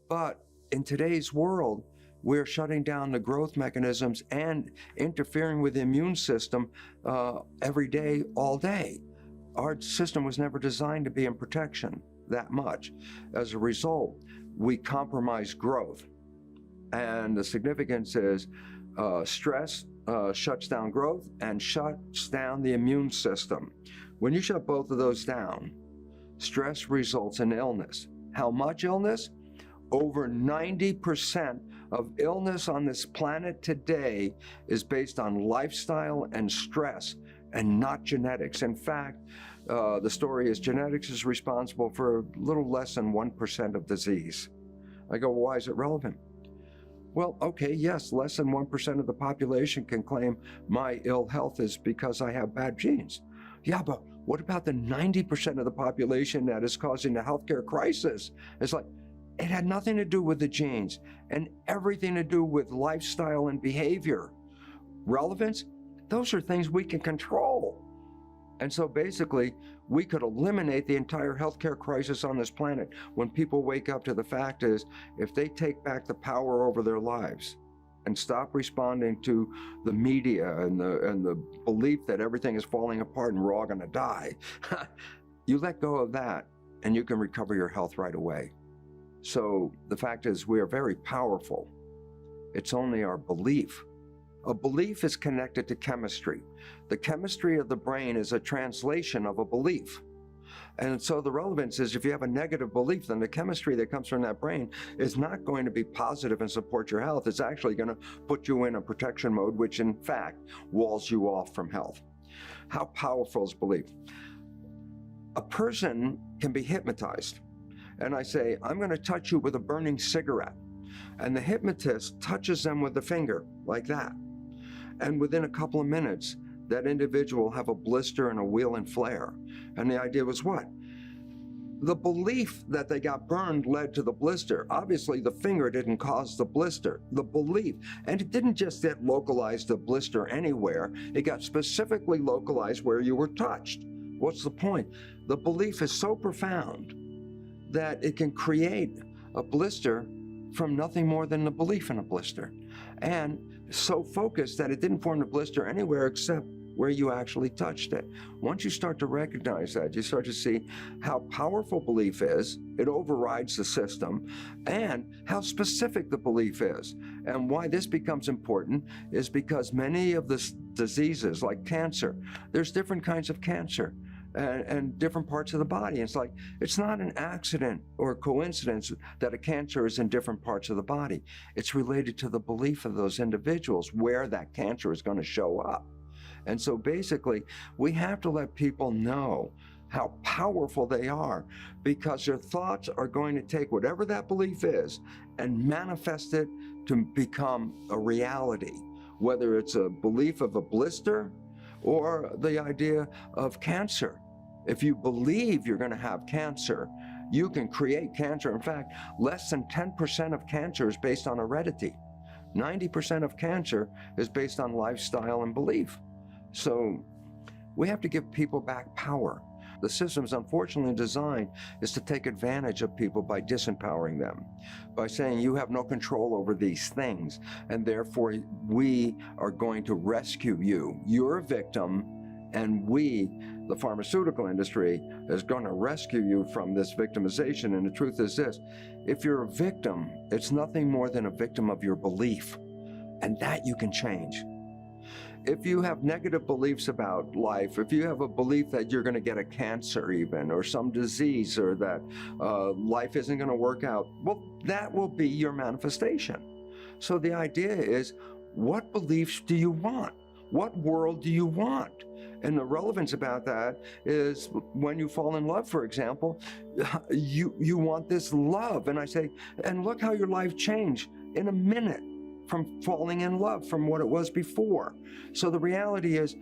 But in today's world, we're shutting down the growth mechanisms and interfering with the immune system every day, all day. Our system was never designed to be in protection that much. As a result, we compromise growth. And the significance is stress shuts down growth and shuts down the immune system. When you shut both of those down, stress results in illness. How much illness? Over 90% of illness on this planet today is based on lifestyle and stress and not genetics. In fact, the story is genetics is responsible for a little less than 1% of disease. I go, well, why is it relevant? Well, okay, yes, less than 1% of the population can claim my ill health is because I have bad genes. Yeah, but what about the 90% of the population that is causing the healthcare crisis? It's like, it had nothing to do with the genes and everything to do with lifestyle and behavior. Relevance, those are things we can control. And so basically, we could eliminate the entire healthcare crisis on this planet when people wake up to the fact is, if they take back the power over their lives and stop responding to the media and the belief that everything is falling apart and we're all gonna die, you let go of that and you can recover your health right away. So the fact is, we are very powerful. It's only our belief. A belief is connected to chemistry. The chemistry of the brain is a translation of a belief. And so the relevance is, if you have a negative belief, then the chemistry that comes from that brain is not going to be positive and support your health. It's actually going to put you in a protection mode, which in fact walls you off from health. How powerful is belief? A person can be hypnotized. And I say, I'm going to touch you with a burning cigarette. And the hypnotist touches them with the finger like that. And within a couple of minutes, that individual will have a blister and a wheal and flare. And the idea was what? The belief that they got burned led to the blister. Obviously, the finger didn't cause the blister, the belief. And it didn't just get localized, the blister anywhere. It got specifically localized where you were touched. What's the point? The belief is so profound that it can create a blister from nothing more than the belief in a blister. And so focused that it didn't form the blister anywhere except where you actually touched it. Once you start to recognize that, you start to see how powerful belief is, it overrides the system, and how specific the belief is. And why this becomes important is because many of the diseases, like cancer, there's different kinds of cancer. And different parts of the body. It's like, it's not an accident or a coincidence that a cancer is in different parts of the body. It's related to the belief of those individuals where that cancer is going to show up. And so basically, we have to let people know how powerful they are, because their thoughts are going to take whatever that belief is and manifest it to become a reality, whether it's a belief of a blister or the idea of cancer. If you believe you're going to have cancer, you can create cancer. In fact, less than 10% of cancer is based on heredity. 90% of cancer is based on lifestyle and belief. So we have to give people back power. The system's unfortunately designed is to take advantage of people by disempowering them, by saying you have no control over these things, and therefore we are going to rescue you. You're a victim, and we, the pharmaceutical industry, is going to rescue you from this victimization. And the truth is this: if you're a victim, it's nothing more than a victim of your belief, and that you can change. If you have negative beliefs about life, if you have a belief that you're going to get a cancer even, or some disease, or that life isn't going to work out, well, that will be your manifestation. So the idea is, what beliefs do you want? What world do you want? And the relevance about that is, when you fall in love, for example, you want this love. And I say, and look how your life changed in a minute from falling in love from what it was before. So the reality is,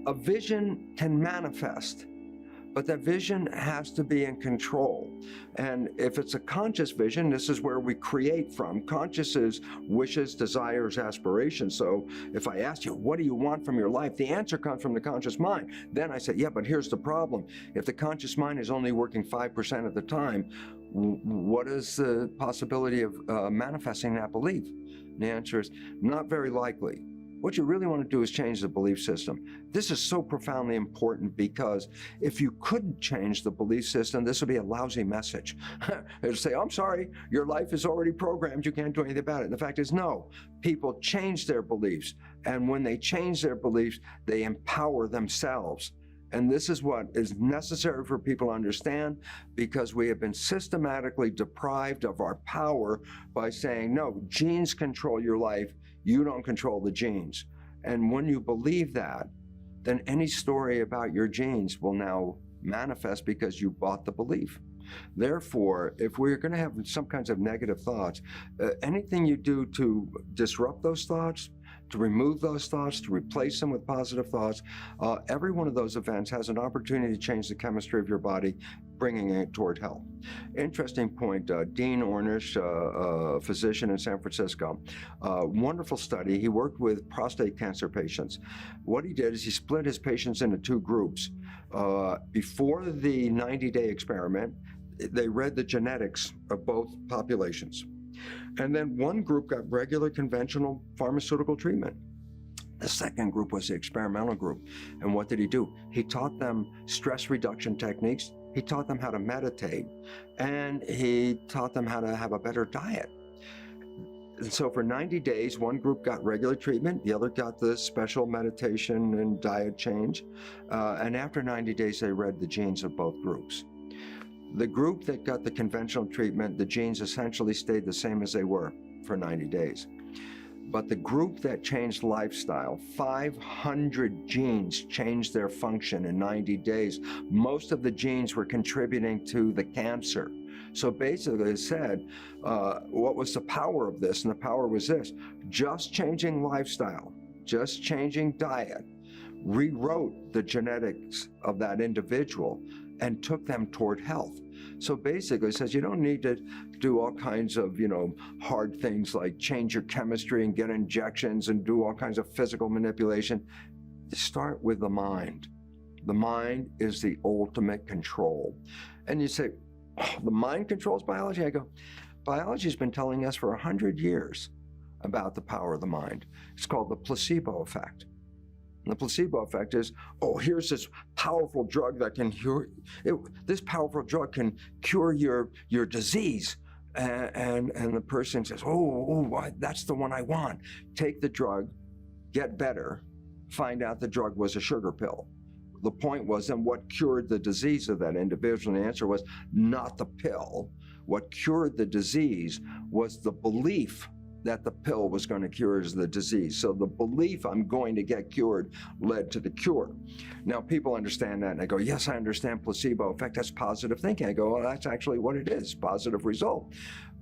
a vision can manifest, But that vision has to be in control. And if it's a conscious vision, this is where we create from. Conscious is wishes, desires, aspirations. So if I ask you, what do you want from your life? The answer comes from the conscious mind. Then I say, yeah, but here's the problem. If the conscious mind is only working 5% of the time, what is the possibility of manifesting that belief? And the answer is not very likely. What you really want to do is change the belief system. This is so profoundly important because if you couldn't change the belief system, this would be a lousy message. It would say, I'm sorry, your life is already programmed, you can't do anything about it. And the fact is, no, people change their beliefs. And when they change their beliefs, they empower themselves. And this is what is necessary for people to understand, because we have been systematically deprived of our power by saying, no, genes control your life. You don't control the genes. And when you believe that, then any story about your genes will now manifest because you bought the belief. Therefore, if we're going to have some kinds of negative thoughts, anything you do to disrupt those thoughts, to remove those thoughts, to replace them with positive thoughts, every one of those events has an opportunity to change the chemistry of your body, bringing it toward health. Interesting point, Dean Ornish, a physician in San Francisco, wonderful study. He worked with prostate cancer patients. What he did is he split his patients into two groups. Before the 90-day experiment, they read the genetics of both populations. And then one group got regular conventional pharmaceutical treatment. The second group was the experimental group. And what did he do? He taught them stress reduction techniques. He taught them how to meditate. And he taught them how to have a better diet. And so for 90 days, one group got regular treatment, the other got the special meditation and diet change. And after 90 days, they read the genes of both groups. The group that got the conventional treatment, the genes essentially stayed the same as they were for 90 days. But the group that changed lifestyle, 500 genes changed their function in 90 days. Most of the genes were contributing to the cancer. So basically it said, what was the power of this? And the power was this: just changing lifestyle, just changing diet, rewrote the genetics of that individual and took them toward health. So basically it says you don't need to do all kinds of, hard things like change your chemistry and get injections and do all kinds of physical manipulation. Start with the mind. The mind is the ultimate control. And you say, oh, the mind controls biology? I go, biology's been telling us for 100 years about the power of the mind. It's called the placebo effect. And the placebo effect is, oh, here's this powerful drug that can cure, this powerful drug can cure your disease. And the person says, that's the one I want. Take the drug, get better, find out the drug was a sugar pill. The point was, then what cured the disease of that individual? And the answer was not the pill. What cured the disease was the belief that the pill was going to cure the disease. So the belief I'm going to get cured led to the cure. Now people understand that and they go, yes, I understand placebo effect, that's positive thinking. I go, well, that's actually what it is, positive result.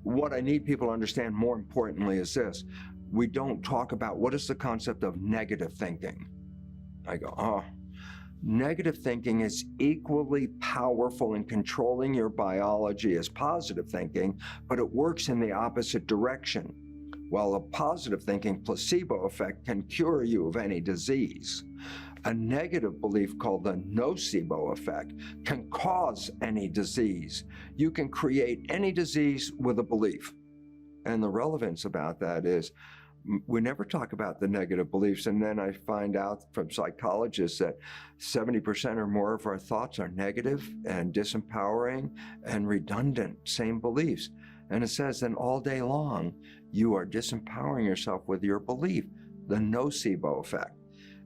What I need people to understand more importantly is this: we don't talk about what is the concept of negative thinking. I go, negative thinking is equally powerful in controlling your biology as positive thinking, but it works in the opposite direction. While a positive thinking placebo effect can cure you of any disease, a negative belief called the nocebo effect can cause any disease. You can create any disease with a belief. And the relevance about that is we never talk about the negative beliefs. And then I find out from psychologists that 70% or more of our thoughts are negative and disempowering and redundant, same beliefs. And it says then all day long, you are disempowering yourself with your belief, the nocebo effect.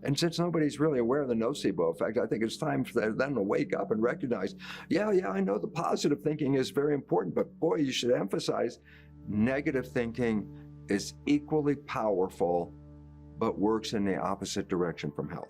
And since nobody's really aware of the nocebo effect, I think it's time for them to wake up and recognize, yeah, I know the positive thinking is very important, but boy, you should emphasize negative thinking is equally powerful, but works in the opposite direction from health.